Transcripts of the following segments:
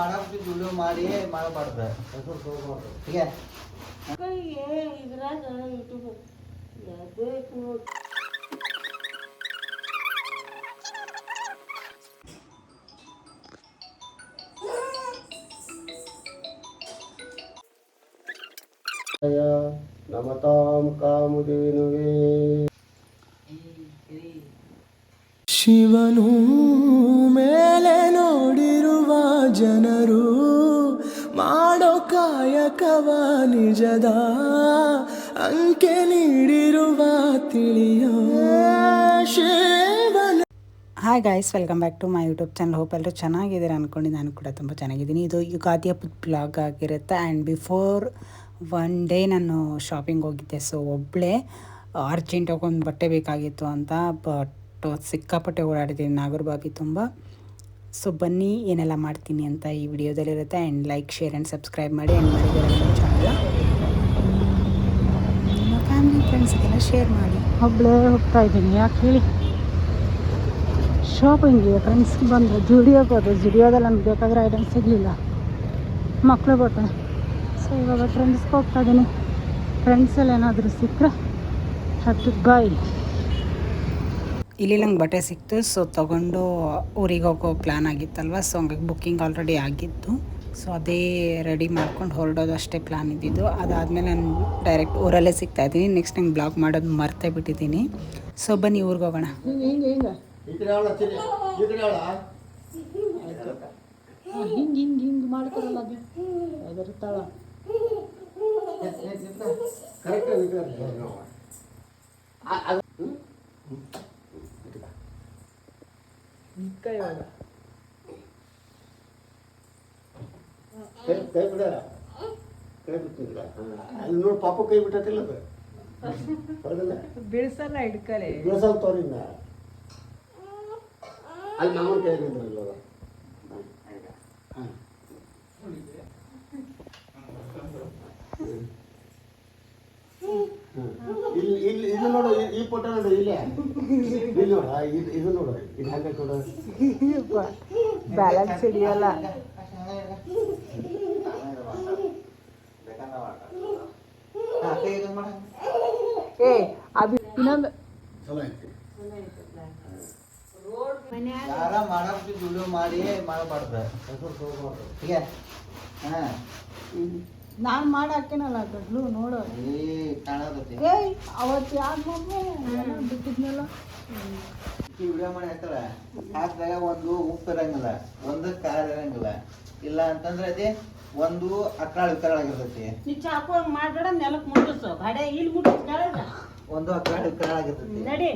ಮಾಡಾಕ್ಬಿಟ್ಟು video ಮಾಡಿ ಮಾಡಬಾರ್ದು ಈಗ ಇದ್ರಾಗ ಯೂಟ್ಯೂಬ್ ಬೇಕು ನೋಡಿ. ನಮತಾಂ ಕಾಮಧೇನುವೇ ಶಿವನು ಮೇಲೆ ನೋಡಿರುವ ಜನರು ಮಾಡೋ ಕಾಯಕವ ನಿಜದ ಅಂಕೆ ನೀಡಿರುವ ತಿಳಿಯೋ ಶಿವನು. Hi guys, welcome back to my YouTube channel. Hope ಎಲ್ಲರೂ ಚೆನ್ನಾಗಿದ್ದೀರಾ ಅಂದ್ಕೊಂಡು ನಾನು ಕೂಡ ತುಂಬ ಚೆನ್ನಾಗಿದ್ದೀನಿ. ಇದು ಯುಗಾದಿ ಹಬ್ಬದ ಬ್ಲಾಗ್ ಆಗಿರುತ್ತೆ. ಆ್ಯಂಡ್ ಬಿಫೋರ್ ಒನ್ ಡೇ ನಾನು ಶಾಪಿಂಗ್ ಹೋಗಿದ್ದೆ. ಸೊ ಒಬ್ಬಳೇ ಅರ್ಜೆಂಟಾಗಿ ಒಂದು ಬಟ್ಟೆ ಬೇಕಾಗಿತ್ತು ಅಂತ, ಬಟ್ ಸಿಕ್ಕಾಪಟ್ಟೆ ಓಡಾಡಿದ್ದೀನಿ ನಾಗರಬಾವಿ ತುಂಬ. ಸೊ ಬನ್ನಿ ಏನೆಲ್ಲ ಮಾಡ್ತೀನಿ ಅಂತ ಈ ವಿಡಿಯೋದಲ್ಲಿರುತ್ತೆ. And like, share and subscribe ಮಾಡಿ. ಆ್ಯಂಡ್ ಮಾಡಿದರೆ ನಮ್ಮ ಚಾನಲ್ ನಿಮ್ಮ ಫ್ಯಾಮಿಲಿ ಫ್ರೆಂಡ್ಸ್ಗೆಲ್ಲ ಶೇರ್ ಮಾಡಿ. ಒಬ್ಬಳೇ ಹೋಗ್ತಾ ಇದ್ದೀನಿ. ಯಾಕೆ ಹೇಳಿ, ಶಾಪಿಂಗಿಗೆ ಫ್ರೆಂಡ್ಸ್ಗೆ ಬಂದರು. ಜುಡಿಯೋಗೆ ಹೋದೆ. ಜುಡಿಯೋದಲ್ಲಿ ನನಗೆ ಬೇಕಾಗಿರೋ ಐಟಮ್ಸ್ ಸಿಗಲಿಲ್ಲ. ಮಕ್ಕಳು ಬರ್ತಾರೆ. ಸೊ ಇವಾಗ ಫ್ರೆಂಡ್ಸ್ಗೆ ಹೋಗ್ತಾ ಇದ್ದೀನಿ. ಫ್ರೆಂಡ್ಸಲ್ಲಿ ಏನಾದರೂ ಸಿಕ್ಕರೆ ಹತ್ತು ಬಾಯ್. ಇಲ್ಲಿ ನಂಗೆ ಬಟ್ಟೆ ಸಿಕ್ತು. ಸೊ ತೊಗೊಂಡು ಊರಿಗೆ ಹೋಗೋ ಪ್ಲ್ಯಾನ್ ಆಗಿತ್ತಲ್ವ. ಸೊ ಹಂಗಾಗಿ ಬುಕ್ಕಿಂಗ್ ಆಲ್ರೆಡಿ ಆಗಿತ್ತು. ಸೊ ಅದೇ ರೆಡಿ ಮಾಡ್ಕೊಂಡು ಹೊರಡೋದು ಅಷ್ಟೇ ಪ್ಲ್ಯಾನ್ ಇದ್ದಿದ್ದು. ಅದಾದಮೇಲೆ ನಾನು ಡೈರೆಕ್ಟ್ ಊರಲ್ಲೇ ಸಿಗ್ತಾಯಿದ್ದೀನಿ. ನೆಕ್ಸ್ಟ್ ನಂಗೆ ಬ್ಲಾಗ್ ಮಾಡೋದು ಮರ್ತೇ ಬಿಟ್ಟಿದ್ದೀನಿ. ಸೊ ಬನ್ನಿ ಊರಿಗೆ ಹೋಗೋಣ. ಹಿಂಗೆ ಮಾಡ್ಕೊಡಲ್ಲ ಅದು ಅದರ ತಳ ಕೈ ಬಿಡ, ಕೈ ಬಿಟ್ಟಿಲ್ಲ. ಅಲ್ಲಿ ನೋಡಿ ಪಾಪ ಕೈ ಬಿಟ್ಟಿಲ್ಲ. ಬಿಡಿಸಲ್ಲ, ಹಿಡ್ಕಲೆ ಬೇಸಲ್ ತೋರಿನ ಅಲ್ಲಿ ನಮ್ಮ ಕೈ ಬಿದ್ದಿಲ್ಲ. ಇಲ್ಲಿ ಇಲ್ಲಿ ಇದು ನೋಡು, ಈ ಫೋಟೋ ನೋಡು. ಇಲ್ಲೇ ಇಲ್ಲಿ ನೋಡ, ಇದು ನೋಡು. ಇದು ಹಂಗೆ ಕೊಡು. ಬ್ಯಾಲೆನ್ಸ್ ಹಿಡಿಯಲ್ಲ. ಏ ಅದು ಇನ್ನೊಂದು ಚಲೋ ಐತಿ. ಯಾರ ಮಾಡಾಕ್ಬಿಟ್ಟು ವಿಡಿಯೋ ಮಾಡಿ ಮಾಡಬಾರ್ದು ಈಗ ನಾನು ಮಾಡಿ ಹಾಕೇನಲ್ಲ ಗಡ್ಲು ನೋಡು. ಕಾಣತೈತಿ ಏಯ್ ಅವತ್ತು ಯಾರು ಬಿಟ್ಟಿದ್ನಲ್ಲ. ವಿಡಿಯೋ ಮಾಡಿ ಹಾಕ್ತಾಳೆ. ಹಾಕಿದಾಗ ಒಂದು ಉಪ್ಪು ಇರಂಗಿಲ್ಲ, ಒಂದು ಖಾರ ಇರಂಗಿಲ್ಲ. ಇಲ್ಲ ಅಂತಂದ್ರೆ ಅದೇ ಒಂದು ಅಕ್ರಾಳ ಆಗಿರ್ತೈತಿ. ನೀ ಚಾಕು ಹಂಗೆ ಮಾಡಬೇಡ, ನೆಲಕ್ಕೆ ಮುಟ್ಟಿಸು. ಗಾಡಿ ಇಲ್ಲಿ ಮುಟ್ಟಿಸ್ ಕೆಳಗೆ ಒಂದು ಅಕ್ರಾಳ ಆಗಿರ್ತೈತಿ. ನಡಿ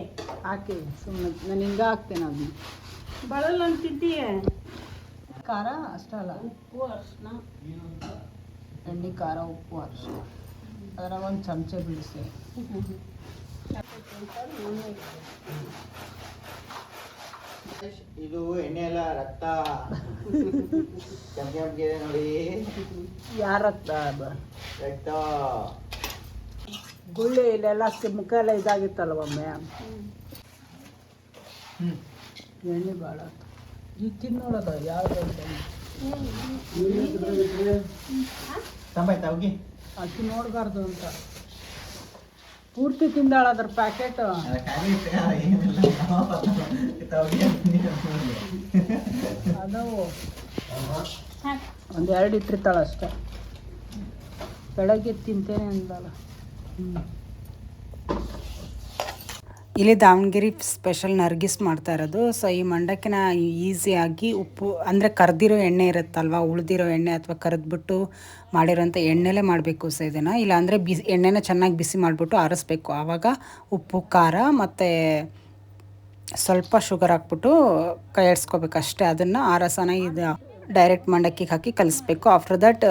ಹಾಕಿ ಸುಮ್ಮನೆ. ನಾನು ಹಿಂಗೆ ಹಾಕ್ತೇನೆ. ಅದನ್ನ ಬಳಲ್ಲ ಅಂತ ತಿಂತೀಯ. ಖಾರ ಅಷ್ಟೇ ಅಲ್ಲ, ಉಪ್ಪು ಅರಿಶಿನ, ಎಣ್ಣೆ, ಖಾರ, ಉಪ್ಪು, ಅರಿಶಿನ ಅದ್ರಾಗ ಒಂದು ಚಮಚ ಬಿಡಿಸಿ. ಇದು ಎಣ್ಣೆ ಎಲ್ಲ ರಕ್ತ ಕೆಂಪಿಗೆ ನೋಡಿ. ಯಾರ ರಕ್ತ ಗುಳ್ಳೆ ಇಲ್ಲೆಲ್ಲ ಮುಖ ಎಲ್ಲ ಇದಾಗಿತ್ತಲ್ಲ ಒಮ್ಮೆ. ಎಣ್ಣೆ ಭಾಳ ಈಗ ತಿನ್ನೋಳದ ಯಾವ್ದು ಅಕ್ಕಿ ನೋಡಬಾರ್ದು ಅಂತ ಪೂರ್ತಿ ತಿಂದಾಳ ಅದ್ರ ಪ್ಯಾಕೆಟ್. ಅದಾವು ಒಂದೆರಡು ಇಟ್ಟಿರ್ತಾಳ ಅಷ್ಟೆ. ಬೆಳಗ್ಗೆ ತಿಂತೇನೆ ಅಂದಲ್ಲ. ಇಲ್ಲಿ ದಾವಣಗೆರೆ ಸ್ಪೆಷಲ್ ನರ್ಗಿಸ್ ಮಾಡ್ತಾ ಇರೋದು. ಸೊ ಈ ಮಂಡಕ್ಕಿನ ಈಸಿಯಾಗಿ ಉಪ್ಪು ಅಂದರೆ ಕರೆದಿರೋ ಎಣ್ಣೆ ಇರುತ್ತಲ್ವ, ಉಳಿದಿರೋ ಎಣ್ಣೆ ಅಥವಾ ಕರೆದ್ಬಿಟ್ಟು ಮಾಡಿರೋಂಥ ಎಣ್ಣೆಲೇ ಮಾಡಬೇಕು. ಸೊ ಇದನ್ನು ಇಲ್ಲಾಂದರೆ ಎಣ್ಣೆನ ಚೆನ್ನಾಗಿ ಬಿಸಿ ಮಾಡಿಬಿಟ್ಟು ಆರಿಸ್ಬೇಕು. ಆವಾಗ ಉಪ್ಪು, ಖಾರ ಮತ್ತು ಸ್ವಲ್ಪ ಶುಗರ್ ಹಾಕ್ಬಿಟ್ಟು ಕೈ ಆಡಿಸ್ಕೋಬೇಕು ಅಷ್ಟೇ. ಅದನ್ನು ಆ ರಸನ ಇದು ಡೈರೆಕ್ಟ್ ಮಂಡಕ್ಕಿಗೆ ಹಾಕಿ ಕಲಿಸ್ಬೇಕು. ಆಫ್ಟರ್ ದಟ್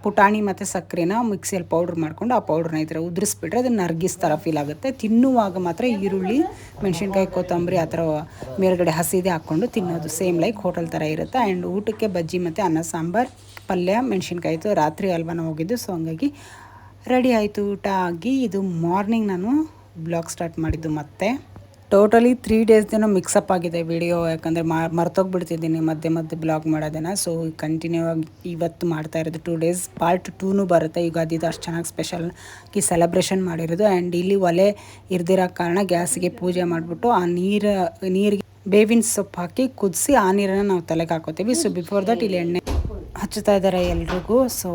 ಪುಟಾಣಿ ಮತ್ತು ಸಕ್ಕರೆನ ಮಿಕ್ಸಿಯಲ್ಲಿ ಪೌಡ್ರ್ ಮಾಡ್ಕೊಂಡು ಆ ಪೌಡ್ರನ್ನ ಈ ಥರ ಉದುರಿಸ್ಬಿಟ್ರೆ ಅದು ನರ್ಗಿಸ್ ಥರ ಫೀಲ್ ಆಗುತ್ತೆ. ತಿನ್ನುವಾಗ ಮಾತ್ರ ಈರುಳ್ಳಿ, ಮೆಣಸಿನ್ಕಾಯಿ, ಕೊತ್ತಂಬರಿ ಆ ಥರ ಮೇಲ್ಗಡೆ ಹಸಿದೆ ಹಾಕ್ಕೊಂಡು ತಿನ್ನೋದು. ಸೇಮ್ ಲೈಕ್ ಹೋಟೆಲ್ ಥರ ಇರುತ್ತೆ. ಆ್ಯಂಡ್ ಊಟಕ್ಕೆ ಬಜ್ಜಿ ಮತ್ತು ಅನ್ನ ಸಾಂಬಾರು, ಪಲ್ಯ, ಮೆಣಸಿನ್ಕಾಯಿ ಇತ್ತು. ರಾತ್ರಿ ಅಲ್ವಾ ನಾವು ಹೋಗಿದ್ದು. ಸೊ ಹಂಗಾಗಿ ರೆಡಿ ಆಯಿತು ಊಟ ಆಗಿ. ಇದು ಮಾರ್ನಿಂಗ್ ನಾನು ಬ್ಲಾಗ್ ಸ್ಟಾರ್ಟ್ ಮಾಡಿದ್ದು ಮತ್ತೆ. ಟೋಟಲಿ 3 ಡೇಸ್ದೇನೋ ಮಿಕ್ಸಪ್ ಆಗಿದೆ ವಿಡಿಯೋ, ಯಾಕಂದರೆ ಮರ್ತೋಗ್ಬಿಡ್ತಿದ್ದೀನಿ ಮಧ್ಯೆ ಮಧ್ಯೆ ಬ್ಲಾಗ್ ಮಾಡೋದನ್ನು. ಸೊ ಕಂಟಿನ್ಯೂ ಆಗಿ ಇವತ್ತು ಮಾಡ್ತಾ ಇರೋದು 2 ಡೇಸ್. ಪಾರ್ಟ್ 2ನೂ ಬರುತ್ತೆ. ಯುಗಾದಿದು ಅಷ್ಟು ಚೆನ್ನಾಗಿ ಸ್ಪೆಷಲ್ಗಿ ಸೆಲೆಬ್ರೇಷನ್ ಮಾಡಿರೋದು. ಆ್ಯಂಡ್ ಇಲ್ಲಿ ಒಲೆ ಇರ್ದಿರೋ ಕಾರಣ ಗ್ಯಾಸಿಗೆ ಪೂಜೆ ಮಾಡಿಬಿಟ್ಟು ಆ ನೀರಿಗೆ ಬೇವಿನ ಸೊಪ್ಪು ಹಾಕಿ ಕುದಿಸಿ ಆ ನೀರನ್ನು ನಾವು ತಲೆಗೆ ಹಾಕೋತೀವಿ. ಸೊ ಬಿಫೋರ್ ದಟ್ ಇಲ್ಲಿ ಎಣ್ಣೆ ಹಚ್ಚುತ್ತಾ ಇದ್ದಾರೆ ಎಲ್ರಿಗೂ. ಸೊ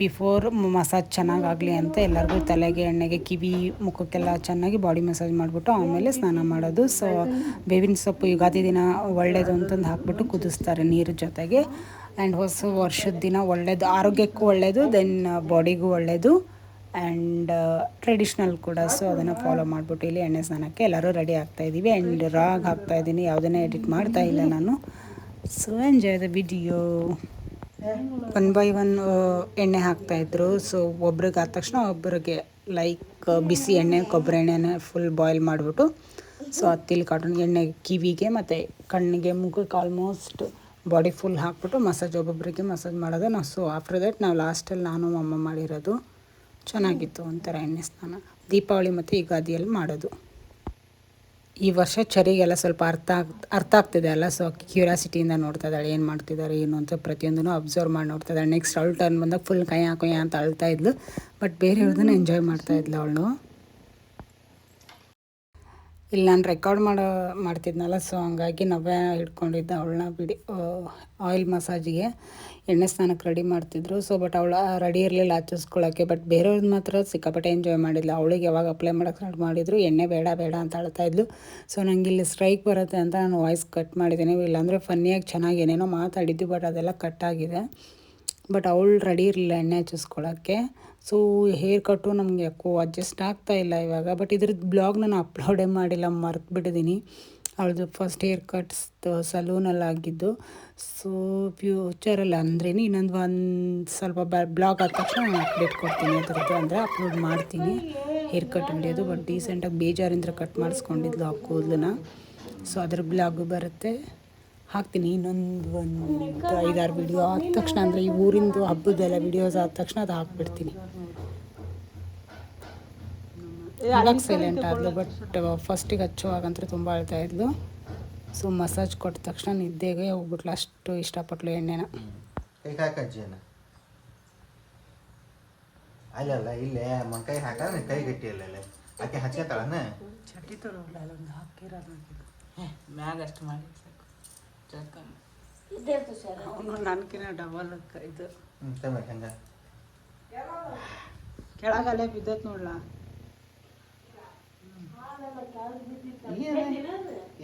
ಬಿಫೋರ್ ಮಸಾಜ್ ಚೆನ್ನಾಗಾಗಲಿ ಅಂತ ಎಲ್ಲರಿಗೂ ತಲೆಗೆ, ಎಣ್ಣೆಗೆ, ಕಿವಿ, ಮುಖಕ್ಕೆಲ್ಲ ಚೆನ್ನಾಗಿ ಬಾಡಿ ಮಸಾಜ್ ಮಾಡಿಬಿಟ್ಟು ಆಮೇಲೆ ಸ್ನಾನ ಮಾಡೋದು. ಸೊ ಬೇವಿನ ಸೊಪ್ಪು ಯುಗಾದಿ ದಿನ ಒಳ್ಳೆಯದು ಅಂತಂದು ಹಾಕ್ಬಿಟ್ಟು ಕುದಿಸ್ತಾರೆ ನೀರು ಜೊತೆಗೆ. ಆ್ಯಂಡ್ ಹೊಸ ವರ್ಷದ ದಿನ ಒಳ್ಳೆಯದು, ಆರೋಗ್ಯಕ್ಕೂ ಒಳ್ಳೆಯದು, ದೆನ್ ಬಾಡಿಗೂ ಒಳ್ಳೆಯದು ಆ್ಯಂಡ್ ಟ್ರೆಡಿಷ್ನಲ್ ಕೂಡ. ಸೊ ಅದನ್ನು ಫಾಲೋ ಮಾಡಿಬಿಟ್ಟು ಇಲ್ಲಿ ಎಣ್ಣೆ ಸ್ನಾನಕ್ಕೆ ಎಲ್ಲರೂ ರೆಡಿ ಆಗ್ತಾಯಿದ್ದೀವಿ. ಆ್ಯಂಡ್ ರಾಗ್ ಹಾಕ್ತಾಯಿದ್ದೀನಿ, ಯಾವುದನ್ನೇ ಎಡಿಟ್ ಮಾಡ್ತಾ ಇಲ್ಲ ನಾನು. So enjoy the video. 1 by 1 ಎಣ್ಣೆ ಹಾಕ್ತಾಯಿದ್ರು. ಸೊ ಒಬ್ರಿಗೆ ಆದ ತಕ್ಷಣ ಒಬ್ಬರಿಗೆ ಲೈಕ್ ಬಿಸಿ ಎಣ್ಣೆ, ಕೊಬ್ಬರಿ ಎಣ್ಣೆನ ಫುಲ್ ಬಾಯ್ಲ್ ಮಾಡಿಬಿಟ್ಟು ಸೊ ಹತ್ತಿಲಿ ಕಾಟನ್ ಎಣ್ಣೆ ಕಿವಿಗೆ ಮತ್ತು ಕಣ್ಣಿಗೆ, ಮುಖಕ್ಕೆ ಆಲ್ಮೋಸ್ಟ್ ಬಾಡಿ ಫುಲ್ ಹಾಕ್ಬಿಟ್ಟು ಮಸಾಜ್ ಒಬ್ಬೊಬ್ಬರಿಗೆ ಮಸಾಜ್ ಮಾಡೋದು ನಾವು. ಸೊ ಆಫ್ಟರ್ ದಟ್ ನಾವು ಲಾಸ್ಟಲ್ಲಿ ನಾನು ಅಮ್ಮ ಮಾಡಿರೋದು. ಚೆನ್ನಾಗಿತ್ತು ಒಂಥರ ಎಣ್ಣೆ ಸ್ನಾನ. ದೀಪಾವಳಿ ಮತ್ತು ಯುಗಾದಿಯಲ್ಲಿ ಮಾಡೋದು. ಈ ವರ್ಷ ಚರಿಗೆಲ್ಲ ಸ್ವಲ್ಪ ಅರ್ಥ ಆಗ್ತಿದೆ ಅಲ್ಲ. ಸೊ ಕ್ಯೂರಿಯಾಸಿಟಿಯಿಂದ ನೋಡ್ತಾ ಇದ್ದಾಳೆ ಏನು ಮಾಡ್ತಿದ್ದಾರೆ ಏನು ಅಂತ, ಪ್ರತಿಯೊಂದೂ ಅಬ್ಸರ್ವ್ ಮಾಡಿ ನೋಡ್ತಾ ಇದ್ದಾಳೆ. ನೆಕ್ಸ್ಟ್ ಅವಳು ಟರ್ನ್ ಬಂದಾಗ ಫುಲ್ ಕೈ ಅಂತ ಅಳ್ತಾ ಇದ್ಲು. ಬಟ್ ಬೇರೆಯವ್ರದನ್ನ ಎಂಜಾಯ್ ಮಾಡ್ತಾ ಇದ್ಲು ಅವಳು. ಇಲ್ಲಿ ನಾನು ರೆಕಾರ್ಡ್ ಮಾಡ್ತಿದ್ನಲ್ಲ, ಸೊ ಹಂಗಾಗಿ ನವ್ಯ ಹಿಡ್ಕೊಂಡಿದ್ದೆ ಅವಳನ್ನ ಆಯಿಲ್ ಮಸಾಜಿಗೆ, ಎಣ್ಣೆ ಸ್ನಾನಕ್ಕೆ ರೆಡಿ ಮಾಡ್ತಿದ್ರು. ಸೊ ಬಟ್ ಅವಳು ರೆಡಿ ಇರಲಿಲ್ಲ ಹಚ್ಚಿಸ್ಕೊಳ್ಳೋಕ್ಕೆ. ಬಟ್ ಬೇರೆಯವ್ರದ್ದು ಮಾತ್ರ ಸಿಕ್ಕಾಪಟ್ಟೆ ಎಂಜಾಯ್ ಮಾಡಿದ್ಲು. ಅವಳಿಗೆ ಯಾವಾಗ ಅಪ್ಲೈ ಮಾಡೋಕ್ಕೆ ಸ್ಟಾರ್ಟ್ ಮಾಡಿದ್ರು ಎಣ್ಣೆ ಬೇಡ ಅಂತ ಅಳ್ತಾ ಇದ್ಲು. ಸೊ ನನಗೆ ಇಲ್ಲಿ ಸ್ಟ್ರೈಕ್ ಬರುತ್ತೆ ಅಂತ ನಾನು ವಾಯ್ಸ್ ಕಟ್ ಮಾಡಿದ್ದೀನಿ. ಇಲ್ಲಾಂದರೆ ಫನ್ನಿಯಾಗಿ ಚೆನ್ನಾಗಿ ಏನೇನೋ ಮಾತಾಡಿದ್ದು, ಬಟ್ ಅದೆಲ್ಲ ಕಟ್ ಆಗಿದೆ. ಬಟ್ ಅವಳು ರೆಡಿ ಇರಲಿಲ್ಲ ಎಣ್ಣೆ ಹಚ್ಚಿಸ್ಕೊಳ್ಳೋಕ್ಕೆ. ಸೊ ಹೇರ್ ಕಟ್ಟು ನಮಗೆ ಯಾಕೋ ಅಡ್ಜಸ್ಟ್ ಆಗ್ತಾಯಿಲ್ಲ ಇವಾಗ. ಬಟ್ ಇದ್ರದ್ದು ಬ್ಲಾಗ್ ನಾನು ಅಪ್ಲೋಡೇ ಮಾಡಿಲ್ಲ, ಮರೆತುಬಿಟ್ಟಿದ್ದೀನಿ. ಅವಳದು ಫಸ್ಟ್ ಹೇರ್ ಕಟ್ಸ್ ಸಲೂನಲ್ಲಿ ಆಗಿದ್ದು. ಸೊ ಫ್ಯೂಚರಲ್ಲಿ ಅಂದ್ರೆ ಇನ್ನೊಂದು ಸ್ವಲ್ಪ ಬ್ಲಾಗ್ ಆದ ತಕ್ಷಣ ನಾನು ಅಪ್ಡೇಟ್ ಕೊಡ್ತೀನಿ ಅದ್ರದ್ದು, ಅಂದರೆ ಅಪ್ಲೋಡ್ ಮಾಡ್ತೀನಿ ಹೇರ್ ಕಟ್ ವಿಡಿಯೋದು. ಬಟ್ ರೀಸೆಂಟಾಗಿ ಬೇಜಾರಿಂದ ಕಟ್ ಮಾಡಿಸ್ಕೊಂಡಿದ್ಲು ಆ ಕೂದಲನ್ನ. ಸೊ ಅದ್ರ ಬ್ಲಾಗು ಬರುತ್ತೆ, ಹಾಕ್ತೀನಿ. ಇನ್ನೊಂದು 5-6 ವೀಡಿಯೋ ಆದ ತಕ್ಷಣ, ಅಂದರೆ ಈ ಊರಿಂದು ಹಬ್ಬದೆಲ್ಲ ವೀಡಿಯೋಸ್ ಆದ ತಕ್ಷಣ ಅದು ಹಾಕ್ಬಿಡ್ತೀನಿ. ಇವಾಗ ಸೈಲೆಂಟ್ ಆದಳು, ಬಟ್ ಫಸ್ಟಿಗೆ ಹಚ್ಚುವಾಗಂತೂ ತುಂಬ ಅಳ್ತಾ ಇದ್ಲು. ಸೊ ಮಸಾಜ್ ಕೊಟ್ಟ ತಕ್ಷಣ ನಿದ್ದೆಗೆ ಹೋಗ್ಬಿಟ್ಲು, ಅಷ್ಟು ಇಷ್ಟಪಟ್ಲು ಎಣ್ಣೆನ. ಕೈ ಹಾಕಜ್ಜಿನ ಅಲ್ಲ ಇಲ್ಲೇ ಕೈ ಹಾಕ, ಕೈ ಗಟ್ಟಿ ಅಲ್ಲ ಆಕೆ ಹಚ್ಕೊತಾಳನ ಚಟ್ಟಿ ತರೋಲ್ಲ ಅಲ್ಲೊಂದು ಹಾಕಿರೋದು ಮ್ಯಾಗ ಅಷ್ಟು ಮಾಡಿ ಅವನು ನನಗಿನ ಡಬಲ್ ಇದು ಹಂಗ ಕೆಳಗಲ್ಲೇ ಬಿದ್ದತ್ ನೋಡ್ಲಾ.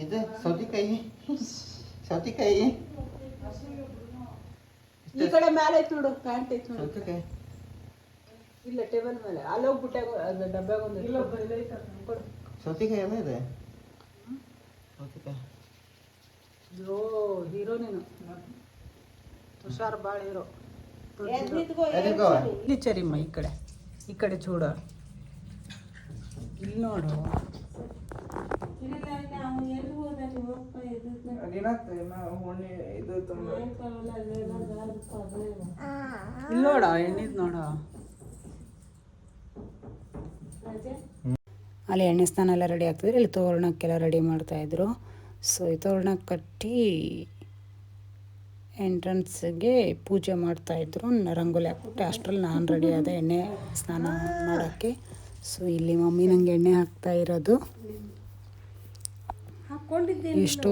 ಇದು ಸೌತೆಕಾಯಿ ಈ ಕಡೆ ಮೇಲೆ ಐತೆ ನೋಡು, ಪ್ಯಾಂಟ್ ಐತೆ ನೋಡು. ಸೌತೆಕಾಯಿ ಇಲ್ಲ ಟೇಬಲ್ ಮೇಲೆ ಅಲ್ಲಿ ಹೋಗ್ಬಿಟ್ಟೆ ಡಬ್ಬ್ಯಾಗ ಒಂದು ಸೌತೆಕಾಯಿ ಎಲ್ಲ ಇದೆ. ಸೌತೆಕಾಯಿ ಹೀರೋ ನೀನು, ತುಷಾರ್ ಭಾಳ ಹೀರೋ. ಇಲ್ಲಿ ಚರಿಮ್ಮ, ಈ ಕಡೆ ಚೂಡ, ಇಲ್ಲಿ ನೋಡು. ಇಲ್ಲಿ ನೋಡ ಎಣ್ಣಿದ್ ನೋಡ. ಅಲ್ಲಿ ಎಣ್ಣೆ ಸ್ನಾನ ಎಲ್ಲ ರೆಡಿ ಆಗ್ತಿದ್ರು. ಇಲ್ಲಿ ತೋರಣಕ್ಕೆಲ್ಲ ರೆಡಿ ಮಾಡ್ತಾಯಿದ್ರು. ಸೊ ಈ ತೋರಣ ಕಟ್ಟಿ ಎಂಟ್ರೆನ್ಸ್ಗೆ ಪೂಜೆ ಮಾಡ್ತಾಯಿದ್ರು. ರಂಗೋಲಿ ಹಾಕ್ಬಿಟ್ಟೆ. ಅಷ್ಟರಲ್ಲಿ ನಾನು ರೆಡಿ ಆದೆ ಎಣ್ಣೆ ಸ್ನಾನ ಮಾಡೋಕ್ಕೆ. ಸೊ ಇಲ್ಲಿ ಮಮ್ಮಿ ನನಗೆ ಎಣ್ಣೆ ಹಾಕ್ತಾ ಇರೋದು. ಎಷ್ಟೋ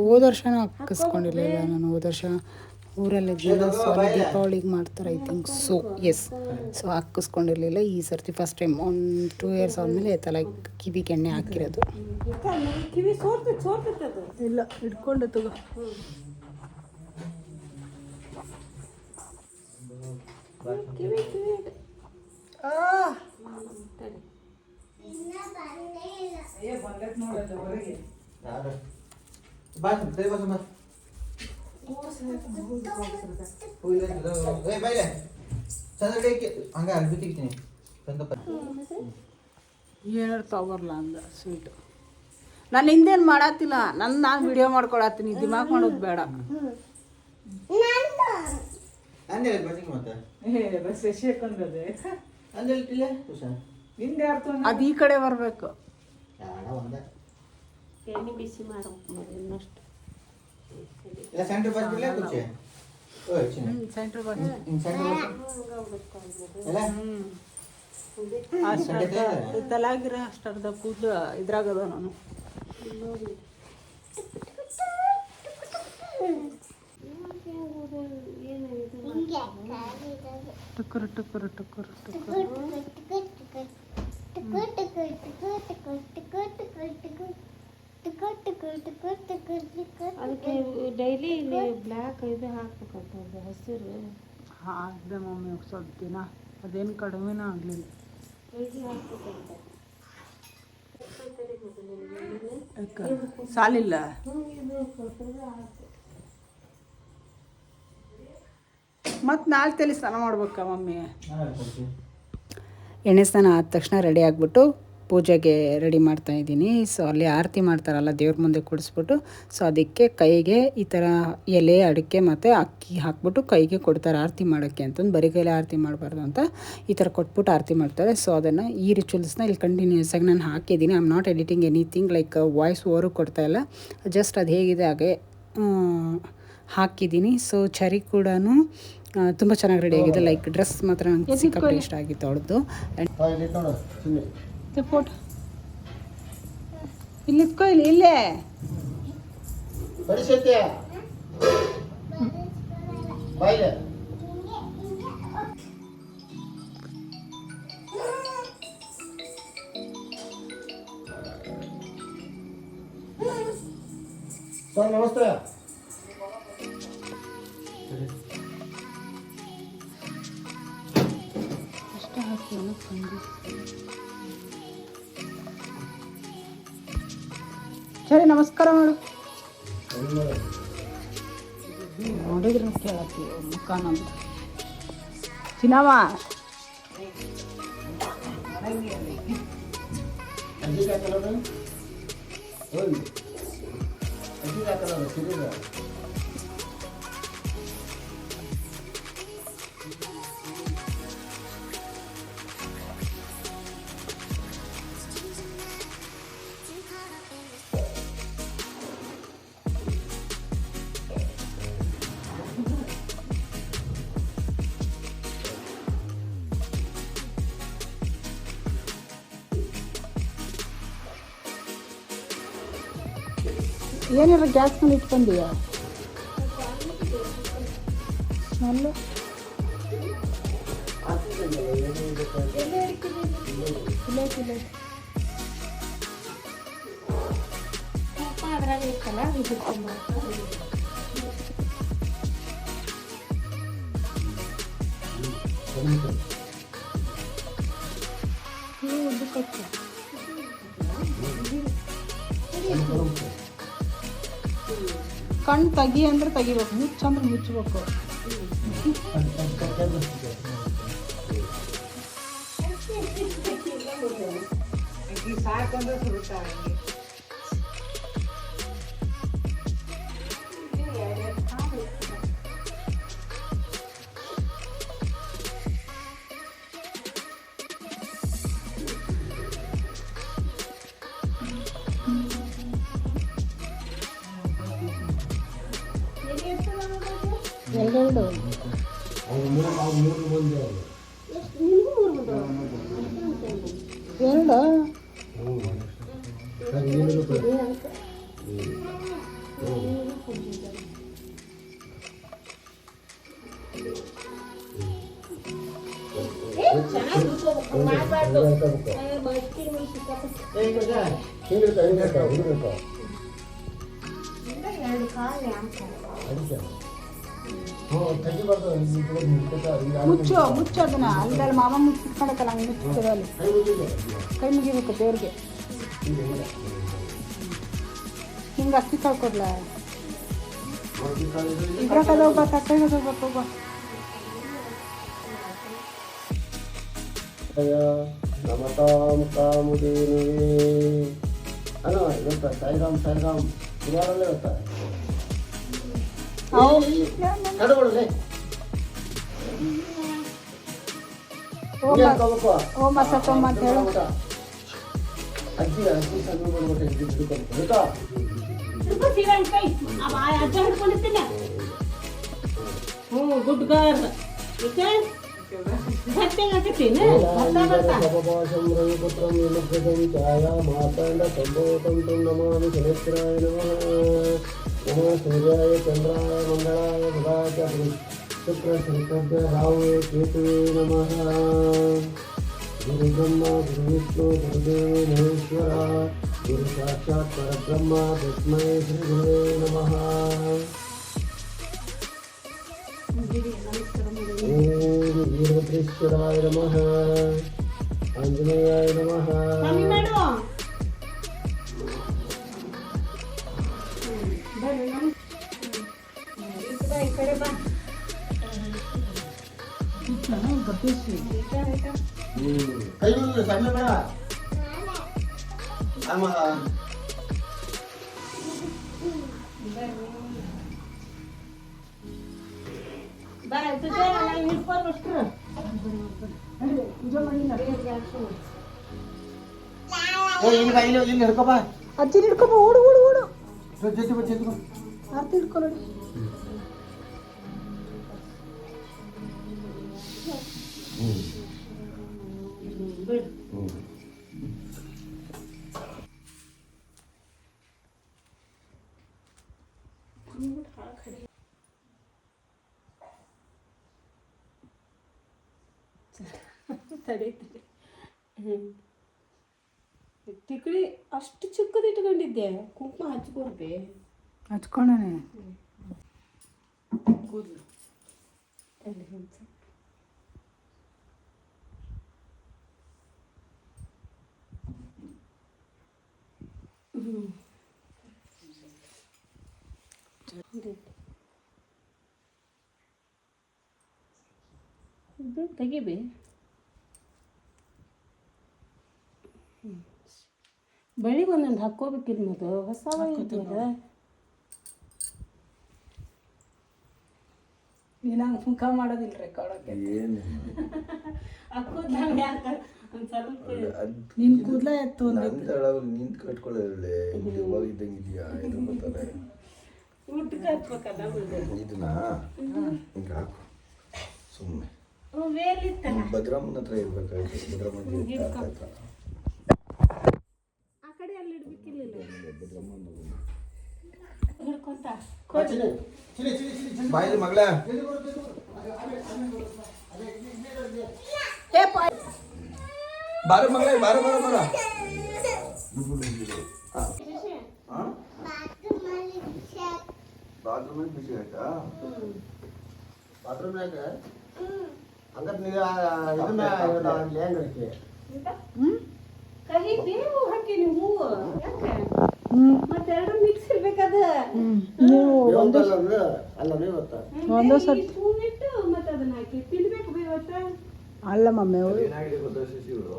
ಹೋದ ವರ್ಷನೂ ಹಾಕಿಸ್ಕೊಂಡಿರಲಿಲ್ಲ ನಾನು. ಹೋದ ವರ್ಷ ಊರಲ್ಲಿದ್ದಿಲ್ಲ, ಸೊ ಅಲ್ಲಿ ದೀಪಾವಳಿಗೆ ಮಾಡ್ತಾರೆ I think. So yes, so ಹಾಕಿಸ್ಕೊಂಡಿರಲಿಲ್ಲ. ಈ ಸರ್ತಿ ಫಸ್ಟ್ ಟೈಮ್ 1-2 ಇಯರ್ಸ್ ಆದಮೇಲೆ ತಲೆ ಕಿವಿಗೆ ಎಣ್ಣೆ ಹಾಕಿರೋದು. ಕಿವಿ ಸೋರ್ತೈತದು. ಇಲ್ಲ ಹಿಡ್ಕೊಂಡು ತಗೋ. ಕಿವಿ ಹಂಗ ಅರ್ಬಿ ತೆಗಿತೀನಿ. ಏನಾರು ತಗೋರ್ಲ ಅಂದ ಸ್ವೀಟು. ನಾನು ಹಿಂದೇನು ಮಾಡತ್ತಿಲ್ಲ, ನಾನು ವಿಡಿಯೋ ಮಾಡ್ಕೊಳತ್ತೀನಿ. ದಿಮಾಕ್ ಮಾಡೋದು ಬೇಡ. ಅದು ಈ ಕಡೆ ಬರಬೇಕು. ಎಣ್ಣೆ ಬಿಸಿ ಮಾಡ್ಬೇಕು ನೋಡಿ ಇನ್ನಷ್ಟು. ಇಲ್ಲ ಸೆಂಟ್ರ್ ಬರ್ತಿಲ್ಲ ಕುಚ್ಚೆ ಓಯ್ ಚಿನ್ನ ಸೆಂಟ್ರ್ ಸೆಂಟ್ರ್ ಇಲ್ಲ ತಲಾಗಿರ ಅಷ್ಟು ಅರ್ಧ ಕೂದಲು ಇದ್ರಾಗದ ನಾನು ಟುಕ್ಕರು ಟುಕ್ಕರು ಟುಕ್ಕರು ಅದಕ್ಕೆ ಡೈಲಿ ಬ್ಲ್ಯಾಕ್ ಇದು ಹಾಕ್ಬೇಕಂತ ಹಸಿರು ಹಾಕಿದೆ ಮಮ್ಮಿ ಸ್ವಲ್ಪ ದಿನ ಅದೇನು ಕಡಿಮೆನೂ ಆಗಲಿಲ್ಲ. ಸಾಲಿಲ್ಲ ಮತ್ತು ನಾಳೆ ತಲೆ ಸ್ನಾನ ಮಾಡ್ಬೇಕಾ ಮಮ್ಮಿ? ಎಣ್ಣೆ ಸ್ನಾನ ಆದ ತಕ್ಷಣ ರೆಡಿ ಆಗಿಬಿಟ್ಟು ಪೂಜೆಗೆ ರೆಡಿ ಮಾಡ್ತಾಯಿದ್ದೀನಿ. ಸೊ ಅಲ್ಲಿ ಆರತಿ ಮಾಡ್ತಾರಲ್ಲ ದೇವ್ರ ಮುಂದೆ ಕೂಡಿಸ್ಬಿಟ್ಟು, ಸೊ ಅದಕ್ಕೆ ಕೈಗೆ ಈ ಥರ ಎಲೆ ಅಡಿಕೆ ಮತ್ತು ಅಕ್ಕಿ ಹಾಕ್ಬಿಟ್ಟು ಕೈಗೆ ಕೊಡ್ತಾರೆ ಆರತಿ ಮಾಡೋಕ್ಕೆ ಅಂತಂದು. ಬರೀ ಕೈಲಿ ಆರತಿ ಮಾಡಬಾರ್ದು ಅಂತ ಈ ಥರ ಕೊಟ್ಬಿಟ್ಟು ಆರತಿ ಮಾಡ್ತಾರೆ. ಸೊ ಅದನ್ನು ಈ ರಿಚುವಲ್ಸ್ನ ಇಲ್ಲಿ ಕಂಟಿನ್ಯೂಸ್ ಆಗಿ ನಾನು ಹಾಕಿದ್ದೀನಿ. I am not editing anything like voice over ಕೊಡ್ತಾಯಿಲ್ಲ, ಜಸ್ಟ್ ಅದು ಹೇಗಿದೆ ಹಾಗೆ ಹಾಕಿದ್ದೀನಿ. ಸೊ ಚರಿ ಕೂಡ ತುಂಬ ಚೆನ್ನಾಗಿ ರೆಡಿ ಆಗಿದೆ. ಲೈಕ್ ಡ್ರೆಸ್ ಮಾತ್ರ ನಂಗೆ ಸಿಕ್ಕಾಪಟ್ಟೆ ಇಷ್ಟ ಆಗಿತ್ತು ಅವಳದ್ದು. ಫೋಟೋ ಇಲ್ಲಿ ಇಟ್ಕೋ, ಇಲ್ಲೇ ಪರಿಸ್ಥಿತಿ ಬಾಯ್ಲೆ ಸರ್ ನಮಸ್ತೆ. ಅಷ್ಟು ಹಾಕಿ ಸರಿ ನಮಸ್ಕಾರ ಮಾಡು. ನೋಡಿದ್ರೆ ಕೇಳತ್ತಿ ಮುಖ ನಮ್ದು ಚಿನ್ನವ. ಅಜ್ಜಿ ಹಾಕಲ್ಲ ಹೋಗಿ ಅಜ್ಜಿ ಹಾಕಲ್ಲ ಸಿರಿದ ಏನಾರ ಗ್ಯಾಸ್ ಮೇಲೆ ಇಟ್ಕೊಂಡೀಯಾ? ಸ್ಮೆಲ್ಲು ಅದ್ರಾಗ ಇತ್ತಲ್ಲ ಇದು ಕಣ್ಣು ತೆಗಿ ಅಂದ್ರೆ ತೆಗಿಬೇಕು, ಮುಚ್ಚಂದ್ರೆ ಮುಚ್ಚಬೇಕು. ಸಾಕಂದ್ರೆ ಸುರುತ್ತಾರೆ. ಎರಡೆರಡು ಎರಡು ಮುಚ್ಚು ಮುಚ್ಚು ಅದನ್ನ ಅಲ್ಲೆಲ್ಲ ಮಾಮ ಮುಚ್ಚಿಟ್ಕೊಳಕಲ್ಲ, ಹಂಗೆ ಮುಚ್ಚಿರ್ತದೆ ಅಲ್ಲಿ. ಕೈ ಮುಗಿಬೇಕು ದೇವ್ರಿಗೆ. ಹಿಂಗೆ ಅಕ್ಕಿ ಕಳ್ಕೊಡ್ಲ ಇದ್ರಾಗ ಒಬ್ಬ ತಟ್ಟೆಗೆ ಹೋಗ್ಬೇಕು. ನಮತಾಂ ಕಾಮುದೇನುವೇ ಅಲ್ಲ ಇವತ್ತ ಸಾಯಿರಾಮ್ ಸಾಯಿರಾಮ್ ಗುರುವಾರಲ್ಲೇ ಇವತ್ತ ಕಡಗೊಳ್ಳೆ ಓಮ ಸತ್ತೋಮ ಅಂತ ಹೇಳು. ಅಜ್ಜಿ ಅಜ್ಜಿ ಸಣ್ಣ ಮಾಡ್ಬಿಟ್ಟು ಹಿಡ್ಕೊಂಡು ಆಯ್ತಾ ಅಜ್ಜ ಹಿಡ್ಕೊಂಡಿರ್ತೀನಿ. ಹ್ಞೂ ಗುಡ್ ಗರ್ಲ್. ಓಕೆ ಹತ್ತೆಗಾಕತ್ತೀನಿ ಸಭಾಷಂ ರವಿಪುತ್ರಂ ವಿಮುಗ್ಧಂ ಛಾಯಾ ಮಾತಾಂಡ ಸಂಭೋತಂ ತು ನಮಾಮಿ ಶನೇಶ್ವರಾಯ ನಮಃ ನಮಃ ಸೂರ್ಯಾಯ ಚಂದ್ರಾಯ ಮಂಗಳಾಯ ಬುಧಾಯ ಶುಕ್ರ ಶಂಕರ್ಯ ರಾವೇ ಕೇತುವೇ ನಮಃ ಗುರು ಬ್ರಹ್ಮ ಗುರು ವಿಷ್ಣು ಗುರುದೇವೋ ಮಹೇಶ್ವರ ಗುರು ಸಾಕ್ಷಾತ್ ಪರಬ್ರಹ್ಮ ತಸ್ಮೈ ಶ್ರೀ ಗುರುವೇ ನಮಃ. ಓಂ ವೀರಭದ್ರೇಶ್ವರಾಯ ನಮಃ ಆಂಜನೇಯಾಯ ನಮಃ. ಕೈ ಸಣ್ಣ ಬೇಡ ಇಲ್ಲಿ ಹಿಡ್ಕೊಬ ಅಜ್ಜಿ ಹಿಡ್ಕೊಬ ಓಡು ಓಡು ಓಡು ಜೊತೆ ಆರ್ತಿ ಹಿಡ್ಕೊ ನೋಡಿ. ತಡಿ ತಿಕ್ಳಿ ಅಷ್ಟು ಚಿಕ್ಕದು ಇಟ್ಕೊಂಡಿದ್ದೆ. ಕುಂಕುಮ ಹಚ್ಕೊಳ್ಬೆ ಹಚ್ಕೊಂಡನೆ ಕೂದಲು ಅಲ್ಲಿ ಹಿಂಸೆ. ಇದು ತೆಗಿಬಿ. ಬೆಳಿಗ್ಗೆ ಒಂದೊಂದು ಹಾಕ್ಕೋಬೇಕಿದ್ ಮತ್ತು ಹೊಸ ಇದ್ದಲ್ಲ. ನೀನು ಹಂಗೆ ಮುಖ ಮಾಡೋದಿಲ್ಲ ರೆಕಾರ್ಡಕ್ಕೆ. ಒಂದು ಸ್ವಲ್ಪ ನಿನ್ನ ಕೂದಲ ಎತ್ತು ನಿಂತು ಕಟ್ಕೊಳ್ಳಿ ಇವಾಗ ಇದ್ದಂಗಿದೆಯಾ ಇದು ಬರ್ತಾರೆ ಊಟಕ್ಕೆ ಹಚ್ಬೇಕಲ್ಲ ಇದನ್ನ ಹಿಂಗೆ ಹಾಕು ಸುಮ್ಮನೆ ವೇಲಿತ್ತಲ್ಲ ಭದ್ರಮ್ಮನ ಹತ್ರ ಇರ್ಬೇಕಾಯ್ತು. ಭದ್ರಮ್ಮ ಆ ಕಡೆ ಅಲ್ಲಿ ಇಡ್ಬೇಕಿಲ್ಲ ಹಿಡ್ಕೊಂತ ಬಾಯಿಲಿ ಮಗಳ ಬಾರ ಮಗಳ ಬಾರ ಬಾರ ಬಾರ ಬಾತ್ರೂಮ್ ಬಿಸಿ ಆಯ್ತಾ? ಬಾತ್ರೂಮ್ ಯಾಕೆ ಹಂಗಾರೆ ನೀವು ಇದನ್ನ ಹೆಂಗೈತಿ ಕಹಿ ಬೇವು ಹಾಕಿನಿ ಹೂವು ಯಾಕೆ ಮತ್ತೆ ಎರಡು ಮಿಕ್ಸ್ ಇರ್ಬೇಕದ. ಅಲ್ಲ ನೀವತ್ತ ಒಂದೇ ಸತಿ ಹೂವಿಟ್ಟು ಮತ್ತೆ ಅದನ್ನ ಹಾಕಿ ತಿನ್ಬೇಕು ಬೇವತ್ತ. ಅಲ್ಲ ಮಮ್ಮಿ ಏನಾಗಿದೆ ಗೊತ್ತಾ ಶಶಿ ಇವರು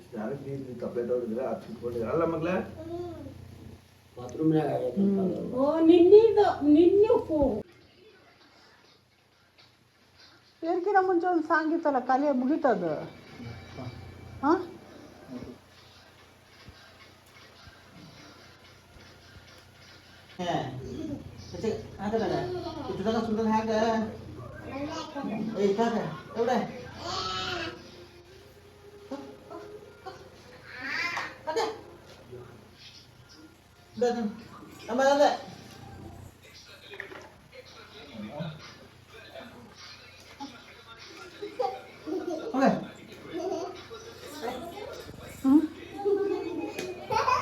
ಸ್ನಾನಕ್ಕೆ ನೀರು ತಪ್ಪಲೆ ತಗೊಂಡಿದ್ರೆ ಅದು ಇಟ್ಕೊಂಡಿದ್ರೆ ಅಲ್ಲ ಮಗ್ಲ ಬಾತ್ರೂಮ್ನಾಗ ಓ ನಿನ್ನೆ ಉಪ್ಪು ಇದಕ್ಕಿಂತ ಮುಂಚೆ ಒಂದು ಸಾಂಗ್ ಇತ್ತಲ್ಲ ಖಾಲಿ ಮುಗೀತದು. ಹಾಂ ಸುಂದರ ಹಾಕ ಎവിടെ ಅಮ್ಮ